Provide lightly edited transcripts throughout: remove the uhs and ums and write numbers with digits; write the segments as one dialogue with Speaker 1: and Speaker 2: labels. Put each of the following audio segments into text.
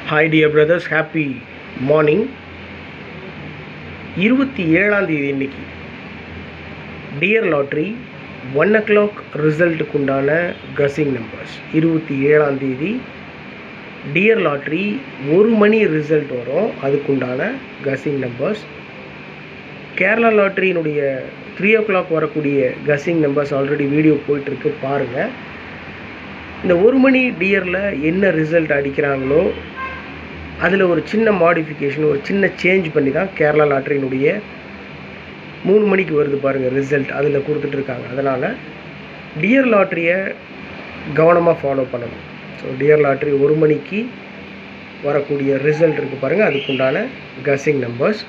Speaker 1: Hi dear brothers, happy morning. 27ஆம் தேதி இன்னைக்கு dear lottery 1 o'clock ரிசல்ட்டுக்கு உண்டான கசிங் நம்பர்ஸ். 27ஆம் தேதி டியர் லாட்ரி 1 மணி ரிசல்ட் வரும், அதுக்குண்டான கசிங் நம்பர்ஸ். கேரளா லாட்ரியினுடைய 3 o'clock வரக்கூடிய கசிங் நம்பர்ஸ் ஆல்ரெடி வீடியோ போயிட்டுருக்கு, பாருங்கள். இந்த 1 மணி டியரில் என்ன ரிசல்ட் அடிக்கிறாங்களோ அதில் ஒரு சின்ன மாடிஃபிகேஷன், ஒரு சின்ன சேஞ்ச் பண்ணி தான் கேரளா லாட்ரியினுடைய 3 மணிக்கு வருது பாருங்கள் ரிசல்ட், அதில் கொடுத்துட்ருக்காங்க. அதனால் டியர் லாட்ரியை கவனமாக ஃபாலோ பண்ணணும். ஸோ டியர் லாட்ரி 1 மணிக்கு வரக்கூடிய ரிசல்ட் இருக்குது பாருங்கள், அதுக்குண்டான கசிங் நம்பர்ஸ்.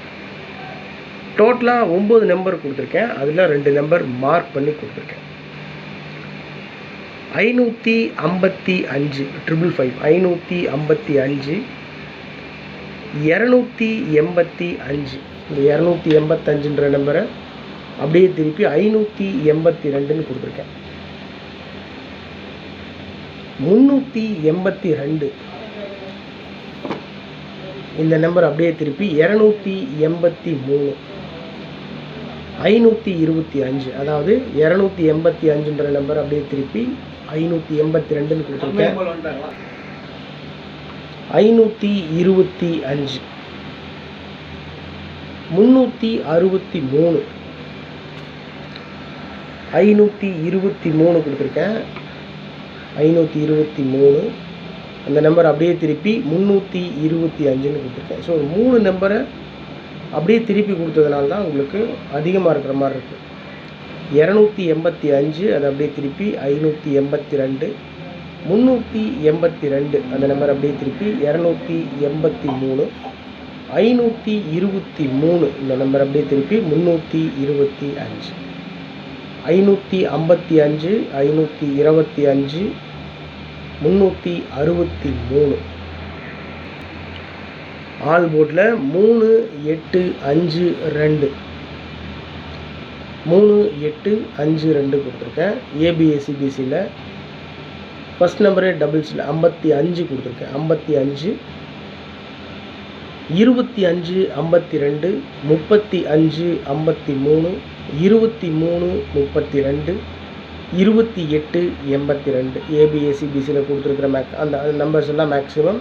Speaker 1: டோட்டலாக 9 நம்பர் கொடுத்துருக்கேன், அதில் 2 நம்பர் மார்க் பண்ணி கொடுத்துருக்கேன். 555 555 555 285. இந்த 285ன்ற நம்பரை அப்படியே திருப்பி 582ன்னு கொடுத்துருக்கேன். 382 இந்த நம்பர் அப்படியே திருப்பி 283. 525 அதாவது 285ன்ற நம்பர் அப்படியே திருப்பி 582ன்னு கொடுத்துருக்கேன். 525 363 523 கொடுத்துருக்கேன். 523 அந்த நம்பர் அப்படியே திருப்பி 325ன்னு கொடுத்துருக்கேன். ஸோ 3 நம்பரை அப்படியே திருப்பி கொடுத்ததுனால தான் உங்களுக்கு அதிகமாக இருக்கிற மாதிரி இருக்குது. 285 அதை அப்படியே திருப்பி 582, 382 அந்த நம்பர் அப்படியே திருப்பி 283, 523 இந்த நம்பர் அப்படியே திருப்பி 325, 555 525 363. ஆல் போர்டில் 3852 3852 கொடுத்துருக்கேன். ஏபிஎஸ்சிபிசியில் ஃபஸ்ட் நம்பரே டபுள்ஸில் 55 கொடுத்துருக்கேன். 55 25 52 35 53 23 32 28 82 ஏபிஎஸ்சிபிசியில் கொடுத்துருக்குற அந்த நம்பர்ஸ் எல்லாம் மேக்ஸிமம்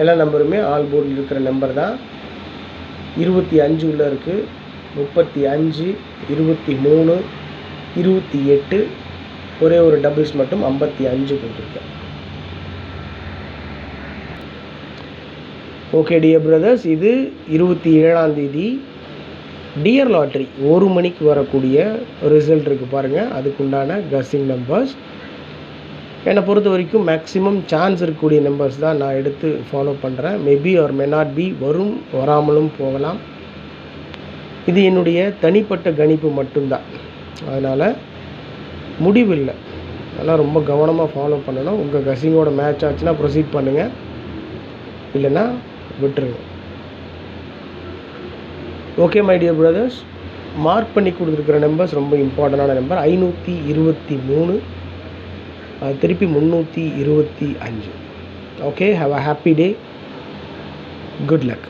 Speaker 1: எல்லா நம்பருமே ஆல் போர்டில் இருக்கிற நம்பர் தான். 25 உள்ள இருக்குது, 35 23 28, ஒரே ஒரு டபுள்ஸ் மட்டும் 55 கொடுத்துருக்கேன். ஓகே டியர் பிரதர்ஸ், இது 27ஆம் தேதி டியர் லாட்ரி 1 மணிக்கு வரக்கூடிய ரிசல்ட் இருக்குது பாருங்கள், அதுக்குண்டான கசிங் நம்பர்ஸ். என்னை பொறுத்த வரைக்கும் மேக்ஸிமம் சான்ஸ் இருக்கக்கூடிய நம்பர்ஸ் தான் நான் எடுத்து ஃபாலோ பண்ணுறேன். Maybe R may not be, வரும் வராமலும் போகலாம். இது என்னுடைய தனிப்பட்ட கணிப்பு மட்டும்தான், அதனால் முடிவில்லை. அதெல்லாம் ரொம்ப கவனமாக ஃபாலோ பண்ணணும். உங்கள் கசிங்கோட மேட்ச் ஆச்சுன்னா ப்ரொசீட் பண்ணுங்கள், இல்லைன்னா விட்டுருங்க. Okay my dear brothers, mark பண்ணி கொடுத்துருக்குற நம்பர்ஸ் ரொம்ப இம்பார்ட்டண்டான நம்பர். 523 திருப்பி 325. Okay, have a happy day, good luck.